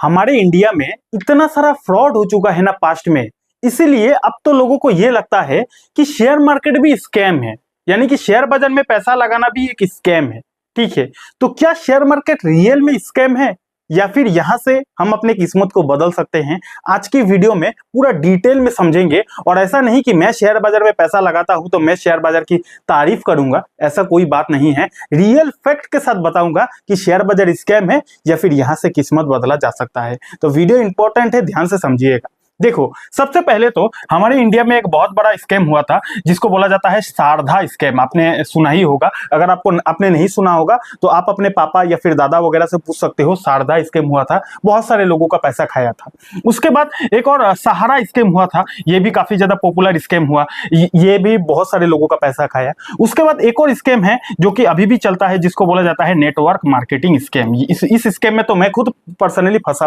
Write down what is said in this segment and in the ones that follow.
हमारे इंडिया में इतना सारा फ्रॉड हो चुका है ना पास्ट में, इसीलिए अब तो लोगों को ये लगता है कि शेयर मार्केट भी स्कैम है, यानी कि शेयर बाजार में पैसा लगाना भी एक स्कैम है। ठीक है, तो क्या शेयर मार्केट रियल में स्कैम है या फिर यहां से हम अपने किस्मत को बदल सकते हैं? आज की वीडियो में पूरा डिटेल में समझेंगे। और ऐसा नहीं कि मैं शेयर बाजार में पैसा लगाता हूं तो मैं शेयर बाजार की तारीफ करूंगा, ऐसा कोई बात नहीं है। रियल फैक्ट के साथ बताऊंगा कि शेयर बाजार स्कैम है या फिर यहां से किस्मत बदला जा सकता है। तो वीडियो इंपॉर्टेंट है, ध्यान से समझिएगा। देखो, सबसे पहले तो हमारे इंडिया में एक बहुत बड़ा स्कैम हुआ था जिसको बोला जाता है शारदा स्कैम। आपने सुना ही होगा, अगर आपने नहीं सुना होगा तो आप अपने पापा या फिर दादा वगैरह से पूछ सकते हो। शारदा स्कैम हुआ था, बहुत सारे लोगों का पैसा खाया था। उसके बाद एक और सहारा स्कैम हुआ था, ये भी काफी ज्यादा पॉपुलर स्कैम हुआ, ये भी बहुत सारे लोगों का पैसा खाया। उसके बाद एक और स्कैम है जो कि अभी भी चलता है, जिसको बोला जाता है नेटवर्क मार्केटिंग स्कैम। इस स्कैम में तो मैं खुद पर्सनली फंसा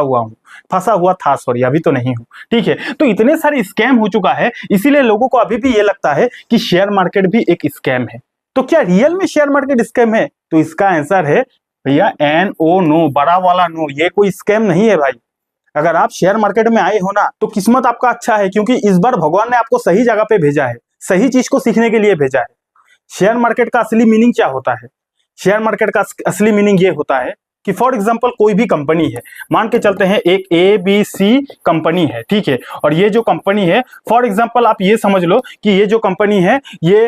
हुआ था, सॉरी, अभी तो नहीं हूं। ठीक है, तो इतने सारे स्कैम हो चुका है, इसीलिए लोगों को अभी भी ये लगता है कि शेयर मार्केट भी एक स्कैम है। तो क्या रियल में शेयर मार्केट स्कैम है? तो इसका आंसर है भैया NO, नो, बड़ा वाला नो। ये कोई स्कैम नहीं है भाई। अगर आप शेयर मार्केट में आए हो ना तो किस्मत आपका अच्छा है, क्योंकि इस बार भगवान ने आपको सही जगह पे भेजा है, सही चीज को सीखने के लिए भेजा है। शेयर मार्केट का असली मीनिंग क्या होता है? शेयर मार्केट का असली मीनिंग ये होता है कि फॉर एग्जाम्पल कोई भी कंपनी है, मान के चलते हैं एक ABC कंपनी है, ठीक है, और ये जो कंपनी है, फॉर एग्जाम्पल आप ये समझ लो कि ये जो कंपनी है ये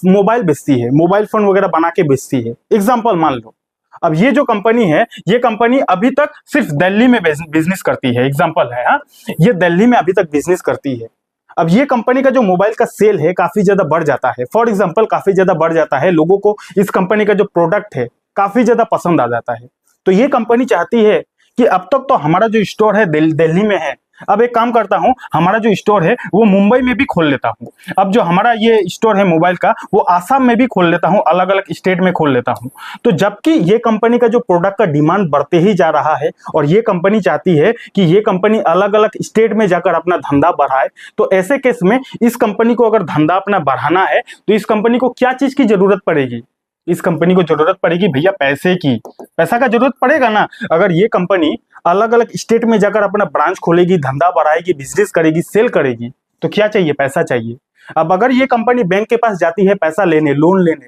मोबाइल बेचती है, मोबाइल फोन वगैरह बना के बेचती है, एग्जाम्पल मान लो। अब ये जो कंपनी है, ये कंपनी अभी तक सिर्फ दिल्ली में बिजनेस करती है, एग्जाम्पल है, हाँ, ये दिल्ली में अभी तक बिजनेस करती है। अब ये कंपनी का जो मोबाइल का सेल है काफी ज्यादा बढ़ जाता है, फॉर एग्जाम्पल काफी ज्यादा बढ़ जाता है, लोगों को इस कंपनी का जो प्रोडक्ट है काफी ज्यादा पसंद आ जाता है। तो ये कंपनी चाहती है कि अब तक तो हमारा जो स्टोर है दिल्ली में है, अब एक काम करता हूं, हमारा जो स्टोर है वो मुंबई में भी खोल लेता हूं। अब जो हमारा ये स्टोर है मोबाइल का, वो आसाम में भी खोल लेता हूं, अलग अलग स्टेट में खोल लेता हूं। तो जबकि ये कंपनी का जो प्रोडक्ट का डिमांड बढ़ते ही जा रहा है और ये कंपनी चाहती है कि ये कंपनी अलग अलग स्टेट में जाकर अपना धंधा बढ़ाए, तो ऐसे केस में इस कंपनी को अगर धंधा अपना बढ़ाना है तो इस कंपनी को क्या चीज की जरूरत पड़ेगी? इस कंपनी को जरूरत पड़ेगी भैया पैसे की। पैसा का जरूरत पड़ेगा ना। अगर ये कंपनी अलग अलग स्टेट में जाकर अपना ब्रांच खोलेगी, धंधा बढ़ाएगी, बिजनेस करेगी, सेल करेगी, तो क्या चाहिए? पैसा चाहिए। अब अगर ये कंपनी बैंक के पास जाती है पैसा लेने, लोन लेने,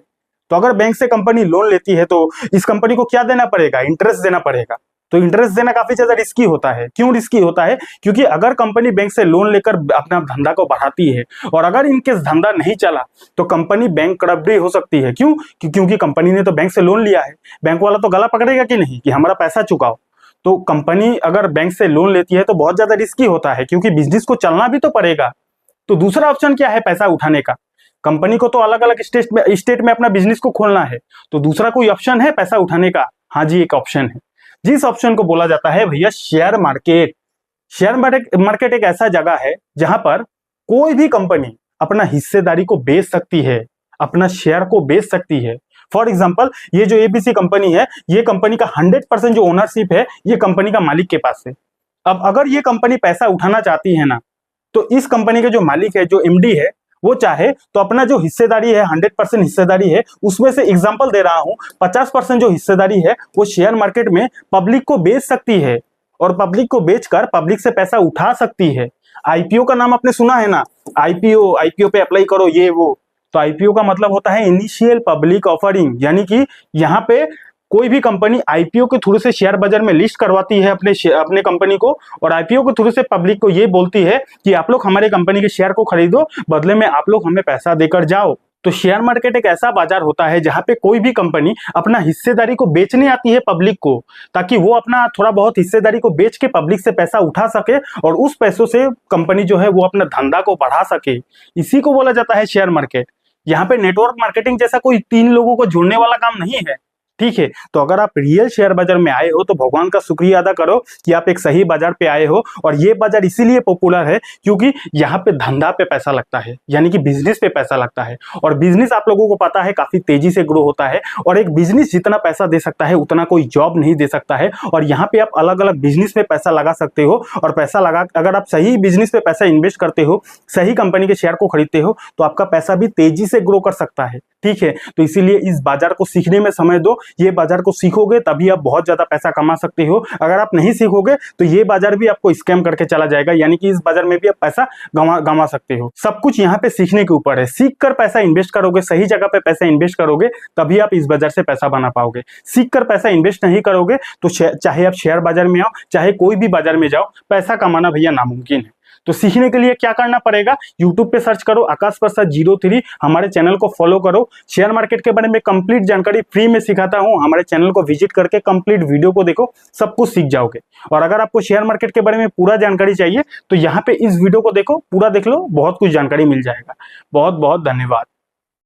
तो अगर बैंक से कंपनी लोन लेती है तो इस कंपनी को क्या देना पड़ेगा? इंटरेस्ट देना पड़ेगा। तो इंटरेस्ट देना काफी ज्यादा रिस्की होता है। क्यों रिस्की होता है? क्योंकि अगर कंपनी बैंक से लोन लेकर अपना धंधा को बढ़ाती है और अगर इनकेस धंधा नहीं चला तो कंपनी बैंकक्रप्ट भी हो सकती है। क्यों? क्योंकि कंपनी ने तो बैंक से लोन लिया है, बैंक वाला तो गला पकड़ेगा कि नहीं कि हमारा पैसा चुकाओ। तो कंपनी अगर बैंक से लोन लेती है तो बहुत ज्यादा रिस्की होता है, क्योंकि बिजनेस को चलना भी तो पड़ेगा। तो दूसरा ऑप्शन क्या है पैसा उठाने का? कंपनी को तो अलग अलग स्टेट में अपना बिजनेस को खोलना है, तो दूसरा कोई ऑप्शन है पैसा उठाने का? हाँ जी, एक ऑप्शन है, जिस ऑप्शन को बोला जाता है भैया शेयर मार्केट। शेयर मार्केट एक ऐसा जगह है जहां पर कोई भी कंपनी अपना हिस्सेदारी को बेच सकती है, अपना शेयर को बेच सकती है। फॉर एग्जाम्पल ये जो ABC कंपनी है, ये कंपनी का 100% जो ओनरशिप है ये कंपनी का मालिक के पास है। अब अगर ये कंपनी पैसा उठाना चाहती है ना, तो इस कंपनी के जो मालिक है, जो MD है, वो चाहे तो अपना जो हिस्सेदारी है, 100% हिस्सेदारी है, उसमें से एग्जांपल दे रहा हूं, 50% जो हिस्सेदारी है वो शेयर मार्केट में पब्लिक को बेच सकती है और पब्लिक को बेचकर पब्लिक से पैसा उठा सकती है। IPO का नाम आपने सुना है ना? IPO पे अप्लाई करो, ये वो। तो IPO का मतलब होता है इनिशियल पब्लिक ऑफरिंग, यानी कि यहाँ पे कोई भी कंपनी IPO के थ्रू से शेयर बाजार में लिस्ट करवाती है अपने कंपनी को, और IPO के थ्रू से पब्लिक को ये बोलती है कि आप लोग हमारे कंपनी के शेयर को खरीदो, बदले में आप लोग हमें पैसा देकर जाओ। तो शेयर मार्केट एक ऐसा बाजार होता है जहां पे कोई भी कंपनी अपना हिस्सेदारी को बेचने आती है पब्लिक को, ताकि वो अपना थोड़ा बहुत हिस्सेदारी को बेच के पब्लिक से पैसा उठा सके और उस पैसों से कंपनी जो है वो अपना धंधा को बढ़ा सके। इसी को बोला जाता है शेयर मार्केट। यहाँ पे नेटवर्क मार्केटिंग जैसा कोई 3 लोगों को जोड़ने वाला काम नहीं है। ठीक है, तो अगर आप रियल शेयर बाजार में आए हो तो भगवान का शुक्रिया अदा करो कि आप एक सही बाजार पे आए हो। और ये बाजार इसीलिए पॉपुलर है क्योंकि यहाँ पे धंधा पे पैसा लगता है, यानी कि बिजनेस पे पैसा लगता है। और बिजनेस आप लोगों को पता है काफी तेजी से ग्रो होता है, और एक बिजनेस जितना पैसा दे सकता है उतना कोई जॉब नहीं दे सकता है। और यहाँ पे आप अलग अलग बिजनेस पे पैसा लगा सकते हो, और पैसा लगा अगर आप सही बिजनेस पे पैसा इन्वेस्ट करते हो, सही कंपनी के शेयर को खरीदते हो, तो आपका पैसा भी तेजी से ग्रो कर सकता है। ठीक है, तो इसीलिए इस बाजार को सीखने में समय दो, ये बाजार को सीखोगे तभी आप बहुत ज्यादा पैसा कमा सकते हो। अगर आप नहीं सीखोगे तो ये बाजार भी आपको स्कैम करके चला जाएगा, यानी कि इस बाजार में भी आप पैसा गंवा सकते हो। सब कुछ यहाँ पे सीखने के ऊपर है। सीख कर पैसा इन्वेस्ट करोगे, सही जगह पे पैसा इन्वेस्ट करोगे, तभी आप इस बाजार से पैसा बना पाओगे। सीख कर पैसा इन्वेस्ट नहीं करोगे तो चाहे आप शेयर बाजार में आओ, चाहे कोई भी बाजार में जाओ, पैसा कमाना भैया नामुमकिन है। तो सीखने के लिए क्या करना पड़ेगा, यूट्यूब पे सर्च करो आकाश प्रसाद 03, हमारे चैनल को फॉलो करो। शेयर मार्केट के बारे में कंप्लीट जानकारी फ्री में सिखाता हूं, हमारे चैनल को विजिट करके कंप्लीट वीडियो को देखो, सब कुछ सीख जाओगे। और अगर आपको शेयर मार्केट के बारे में पूरा जानकारी चाहिए तो यहाँ पे इस वीडियो को देखो, पूरा देख लो, बहुत कुछ जानकारी मिल जाएगा। बहुत बहुत धन्यवाद।